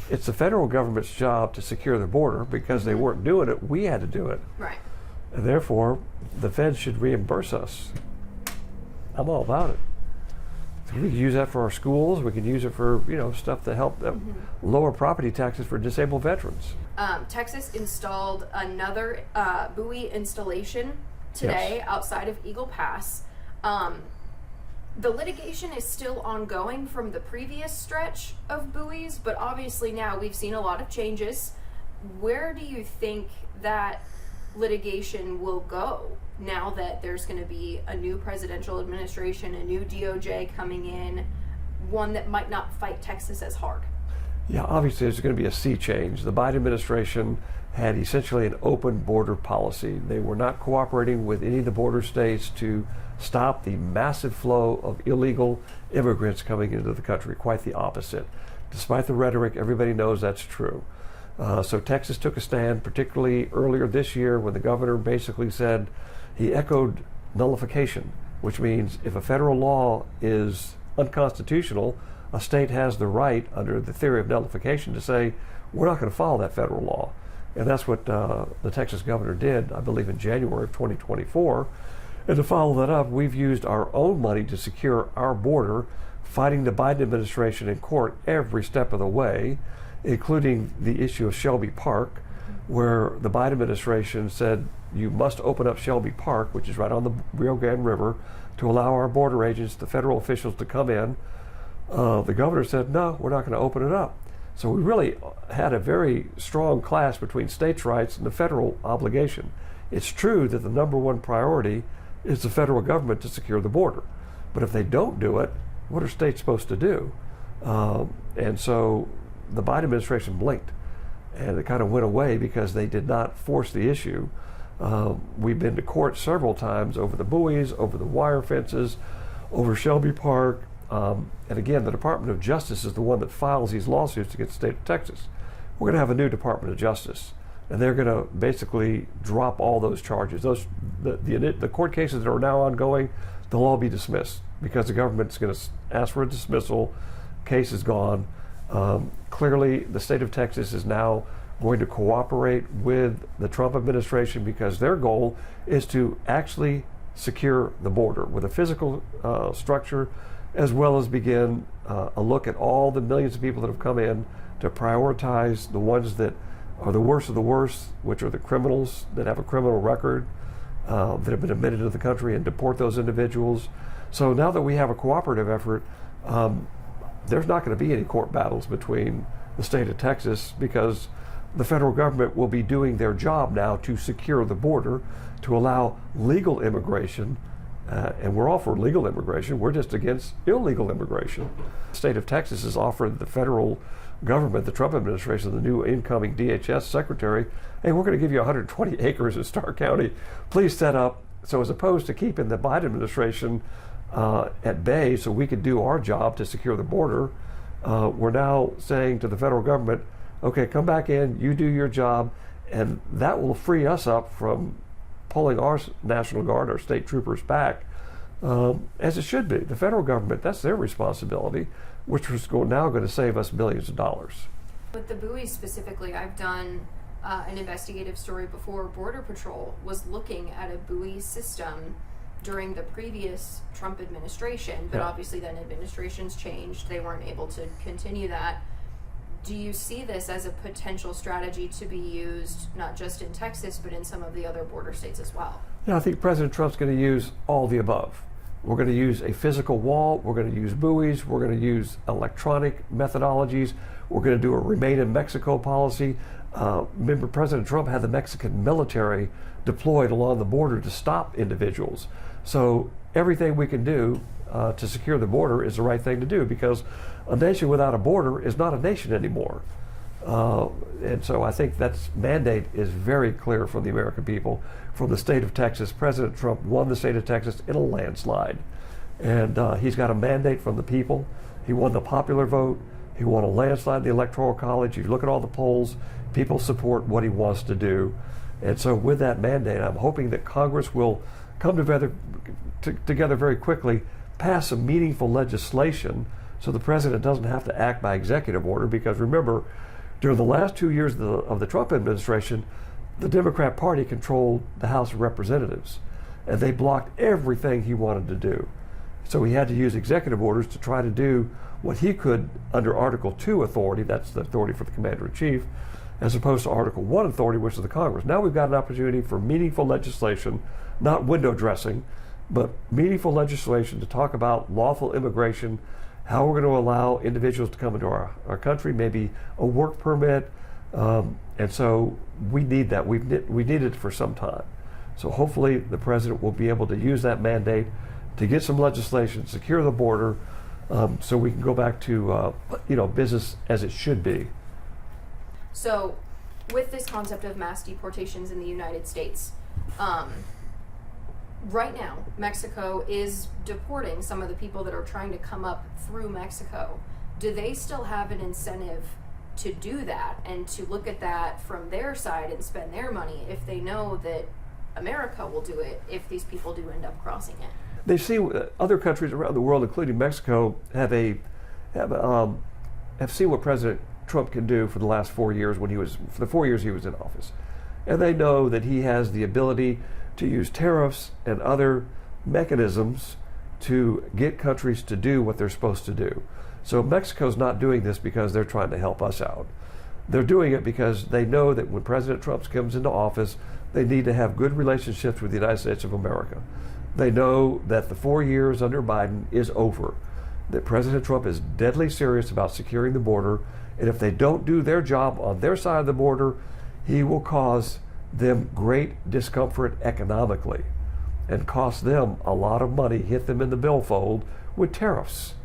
it's the federal government's job to secure the border. Because they weren't doing it, we had to do it. Right. And therefore, the feds should reimburse us. I'm all about it. So we can use that for our schools. We can use it for stuff to help them lower property taxes for disabled veterans. Texas installed another buoy installation today outside of Eagle Pass. The litigation is still ongoing from the previous stretch of buoys, but obviously now we've seen a lot of changes. Where do you think that litigation will go now that there's going to be a new presidential administration, a new DOJ coming in, one that might not fight Texas as hard? Yeah, obviously there's going to be a sea change. The Biden administration had essentially an open border policy. They were not cooperating with any of the border states to stop the massive flow of illegal immigrants coming into the country. Quite the opposite. Despite the rhetoric, everybody knows that's true. So Texas took a stand, particularly earlier this year when the governor basically said, he echoed nullification, which means if a federal law is unconstitutional, a state has the right under the theory of nullification to say, we're not going to follow that federal law. And that's what the Texas governor did, I believe, in January of 2024. And to follow that up, we've used our own money to secure our border, fighting the Biden administration in court every step of the way, including the issue of Shelby Park, where the Biden administration said you must open up Shelby Park, which is right on the Rio Grande River, to allow our border agents, the federal officials, to come in. The governor said, no, we're not going to open it up. So we really had a very strong clash between states' rights and the federal obligation. It's true that the number one priority is the federal government to secure the border. But if they don't do it, what are states supposed to do? And so the Biden administration blinked, and it kind of went away because they did not force the issue. We've been to court several times over the buoys, over the wire fences, over Shelby Park. And again, the Department of Justice is the one that files these lawsuits against the state of Texas. We're going to have a new Department of Justice, and they're going to basically drop all those charges. The court cases that are now ongoing, they'll all be dismissed because the government's going to ask for a dismissal. Case is gone. Clearly, the state of Texas is now going to cooperate with the Trump administration because their goal is to actually secure the border with a physical structure, as well as begin a look at all the millions of people that have come in, to prioritize the ones that are the worst of the worst, which are the criminals that have a criminal record, that have been admitted to the country, and deport those individuals. So now that we have a cooperative effort, there's not going to be any court battles between the state of Texas, because the federal government will be doing their job now to secure the border, to allow legal immigration. And we're all for legal immigration. We're just against illegal immigration. The state of Texas has offered the federal government, the Trump administration, the new incoming DHS secretary, hey, we're going to give you 120 acres in Starr County. Please set up. So as opposed to keeping the Biden administration at bay so we could do our job to secure the border, we're now saying to the federal government, okay, come back in, you do your job, and that will free us up from pulling our National Guard, our state troopers back, as it should be. The federal government, that's their responsibility, which is now going to save us billions of dollars. With the buoys specifically, I've done an investigative story before. Border Patrol was looking at a buoy system during the previous Trump administration, but obviously then administrations changed. They weren't able to continue that. Do you see this as a potential strategy to be used not just in Texas, but in some of the other border states as well? Yeah, I think President Trump's going to use all the above. We're going to use a physical wall. We're going to use buoys. We're going to use electronic methodologies. We're going to do a Remain in Mexico policy. Remember, President Trump had the Mexican military deployed along the border to stop individuals. So everything we can do to secure the border is the right thing to do, because a nation without a border is not a nation anymore. And so I think that mandate is very clear from the American people. From the state of Texas, President Trump won the state of Texas in a landslide. And he's got a mandate from the people. He won the popular vote. He won a landslide in the Electoral College. You look at all the polls, people support what he wants to do. And so with that mandate, I'm hoping that Congress will come together very quickly, pass some meaningful legislation So the president doesn't have to act by executive order, because remember, during the last 2 years of the Trump administration, the Democrat Party controlled the House of Representatives, and they blocked everything he wanted to do. So he had to use executive orders to try to do what he could under Article 2 authority, that's the authority for the Commander-in-Chief, as opposed to Article 1 authority, which is the Congress. Now we've got an opportunity for meaningful legislation, not window dressing, but meaningful legislation to talk about lawful immigration, how we're going to allow individuals to come into our country, maybe a work permit, and so we need that. We need it for some time. So hopefully the president will be able to use that mandate to get some legislation, secure the border, so we can go back to business as it should be. So, with this concept of mass deportations in the United States, right now, Mexico is deporting some of the people that are trying to come up through Mexico. Do they still have an incentive to do that and to look at that from their side and spend their money if they know that America will do it if these people do end up crossing it? They see other countries around the world, including Mexico, have seen what President Trump can do for the last 4 years for the 4 years he was in office. And they know that he has the ability to use tariffs and other mechanisms to get countries to do what they're supposed to do. So Mexico's not doing this because they're trying to help us out. They're doing it because they know that when President Trump comes into office, they need to have good relationships with the United States of America. They know that the 4 years under Biden is over, that President Trump is deadly serious about securing the border, and if they don't do their job on their side of the border, he will cause them great discomfort economically and cost them a lot of money, hit them in the billfold with tariffs.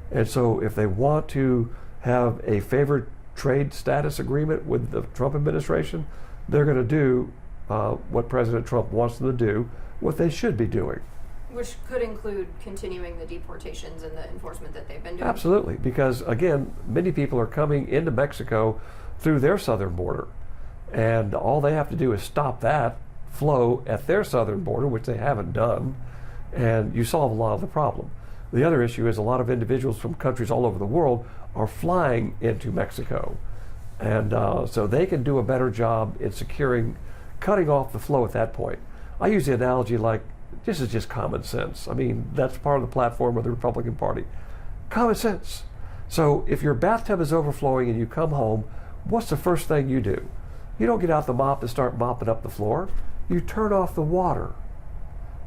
And so if they want to have a favored trade status agreement with the Trump administration, they're going to do what President Trump wants them to do, what they should be doing. Which could include continuing the deportations and the enforcement that they've been doing. Absolutely, because again, many people are coming into Mexico through their southern border, and all they have to do is stop that flow at their southern border, which they haven't done, and you solve a lot of the problem. The other issue is a lot of individuals from countries all over the world are flying into Mexico, and so they can do a better job in cutting off the flow at that point. I use the analogy like, this is just common sense. I mean, that's part of the platform of the Republican Party. Common sense. So if your bathtub is overflowing and you come home, what's the first thing you do? You don't get out the mop and start mopping up the floor. You turn off the water.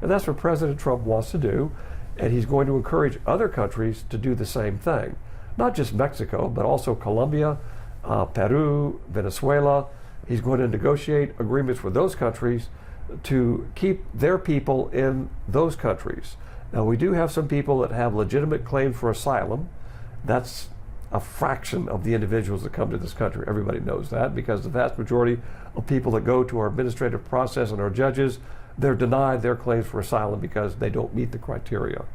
And that's what President Trump wants to do, and he's going to encourage other countries to do the same thing. Not just Mexico, but also Colombia, Peru, Venezuela. He's going to negotiate agreements with those countries to keep their people in those countries. Now, we do have some people that have legitimate claims for asylum. That's a fraction of the individuals that come to this country. Everybody knows that, because the vast majority of people that go to our administrative process and our judges, they're denied their claims for asylum because they don't meet the criteria.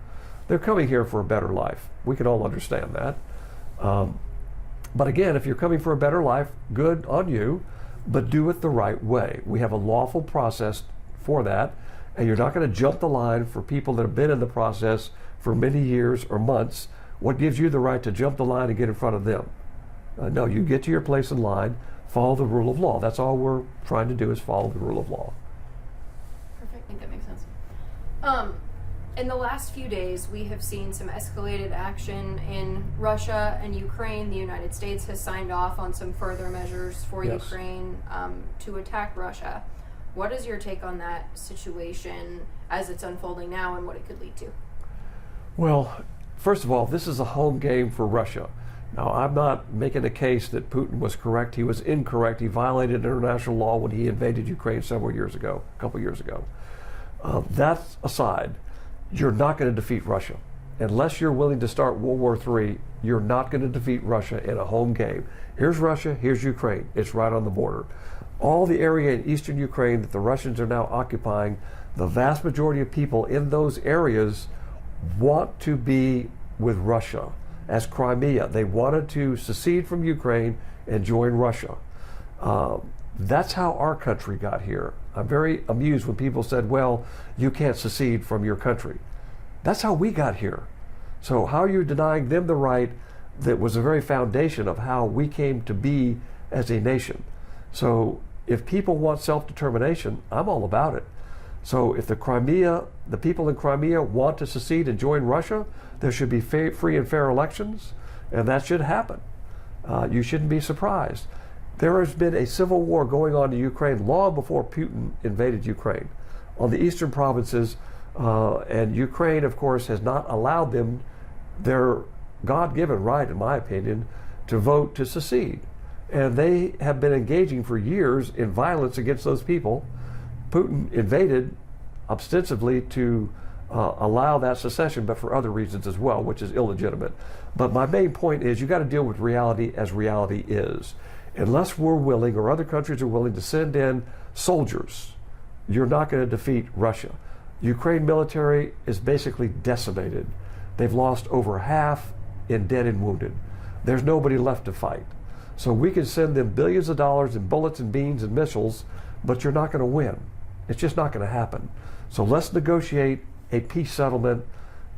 They're coming here for a better life. We can all understand that. But again, if you're coming for a better life, good on you, but do it the right way. We have a lawful process for that, and you're not going to jump the line for people that have been in the process for many years or months. What gives you the right to jump the line and get in front of them? No, you get to your place in line, follow the rule of law. That's all we're trying to do, is follow the rule of law. Perfect. I think that makes sense. In the last few days, we have seen some escalated action in Russia and Ukraine. The United States has signed off on some further measures for Ukraine to attack Russia. What is your take on that situation as it's unfolding now and what it could lead to? Well, first of all, this is a home game for Russia. Now, I'm not making a case that Putin was correct. He was incorrect. He violated international law when he invaded Ukraine a couple years ago. That aside, you're not going to defeat Russia. Unless you're willing to start World War III, you're not going to defeat Russia in a home game. Here's Russia, here's Ukraine. It's right on the border. All the area in eastern Ukraine that the Russians are now occupying, the vast majority of people in those areas want to be with Russia. As Crimea, they wanted to secede from Ukraine and join Russia. That's how our country got here. I'm very amused when people said, well, you can't secede from your country. That's how we got here. So how are you denying them the right that was the very foundation of how we came to be as a nation? So if people want self-determination, I'm all about it. So if the people in Crimea want to secede and join Russia, there should be free and fair elections, and that should happen. You shouldn't be surprised. There has been a civil war going on in Ukraine long before Putin invaded Ukraine on the eastern provinces, and Ukraine, of course, has not allowed them their God-given right, in my opinion, to vote to secede. And they have been engaging for years in violence against those people. Putin invaded ostensibly to allow that secession, but for other reasons as well, which is illegitimate. But my main point is you got to deal with reality as reality is. Unless we're willing, or other countries are willing, to send in soldiers, you're not going to defeat Russia. Ukraine military is basically decimated. They've lost over half in dead and wounded. There's nobody left to fight. So we can send them billions of dollars in bullets and beans and missiles, but you're not going to win. It's just not going to happen. So let's negotiate a peace settlement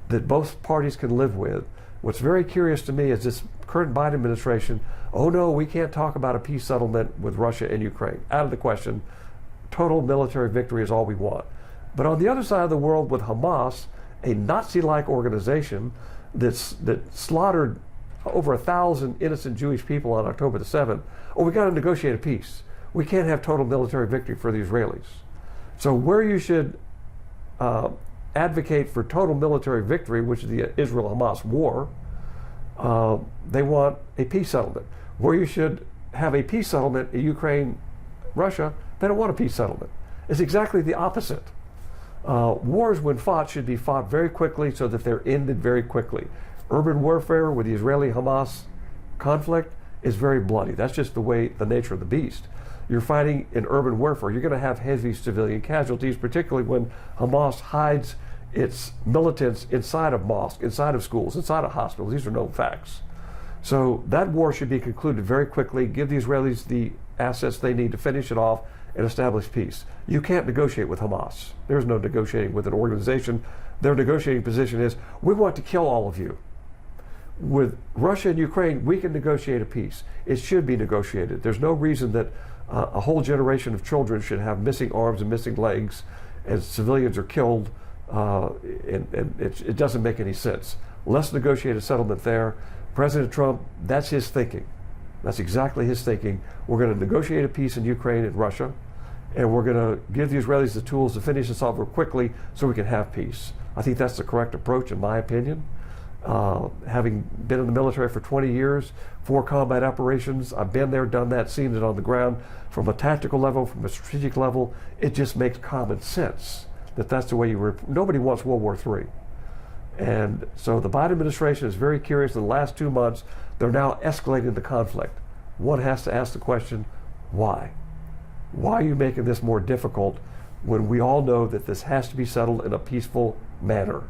that both parties can live with. What's very curious to me is this current Biden administration, oh no, we can't talk about a peace settlement with Russia and Ukraine. Out of the question. Total military victory is all we want. But on the other side of the world with Hamas, a Nazi-like organization that slaughtered over 1,000 innocent Jewish people on October the 7th, oh, we got to negotiate a peace. We can't have total military victory for the Israelis. So where you should advocate for total military victory, which is the Israel-Hamas war, they want a peace settlement. Where you should have a peace settlement in Ukraine-Russia, they don't want a peace settlement. It's exactly the opposite. Wars, when fought, should be fought very quickly so that they're ended very quickly. Urban warfare with the Israeli-Hamas conflict is very bloody. That's just the nature of the beast. You're fighting in urban warfare. You're going to have heavy civilian casualties, particularly when Hamas hides its militants inside of mosques, inside of schools, inside of hospitals. These are known facts. So that war should be concluded very quickly, give the Israelis the assets they need to finish it off and establish peace. You can't negotiate with Hamas. There's no negotiating with an organization. Their negotiating position is, we want to kill all of you. With Russia and Ukraine, we can negotiate a peace. It should be negotiated. There's no reason that a whole generation of children should have missing arms and missing legs as civilians are killed, and it doesn't make any sense. Let's negotiate a settlement there. President Trump, that's his thinking. That's exactly his thinking. We're going to negotiate a peace in Ukraine and Russia, and we're going to give the Israelis the tools to finish this off quickly so we can have peace. I think that's the correct approach, in my opinion. Having been in the military for 20 years, 4 combat operations, I've been there, done that, seen it on the ground. From a tactical level, from a strategic level, it just makes common sense that that's the way nobody wants World War III. And so the Biden administration is very curious. In the last 2 months, they're now escalating the conflict. One has to ask the question, why? Why are you making this more difficult when we all know that this has to be settled in a peaceful manner?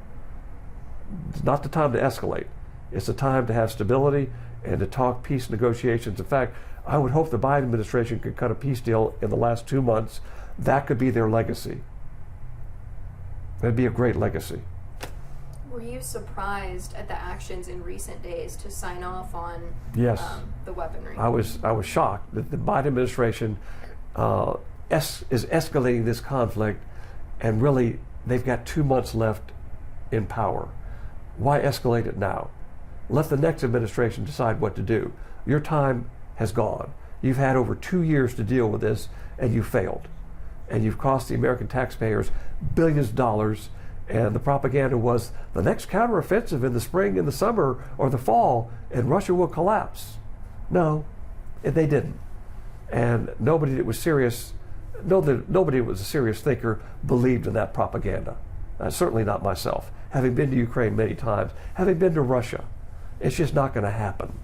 It's not the time to escalate. It's the time to have stability and to talk peace negotiations. In fact, I would hope the Biden administration could cut a peace deal in the last 2 months. That could be their legacy. That'd be a great legacy. Were you surprised at the actions in recent days to sign off on yes. The weaponry? I was shocked that the Biden administration is escalating this conflict, and really they've got 2 months left in power. Why escalate it now? Let the next administration decide what to do. Your time has gone. You've had over 2 years to deal with this, and you failed. And you've cost the American taxpayers billions of dollars. And the propaganda was the next counteroffensive in the spring, in the summer, or the fall, and Russia will collapse. No, they didn't. And nobody that was serious, nobody that was a serious thinker believed in that propaganda. Certainly not myself. Having been to Ukraine many times, having been to Russia, it's just not going to happen.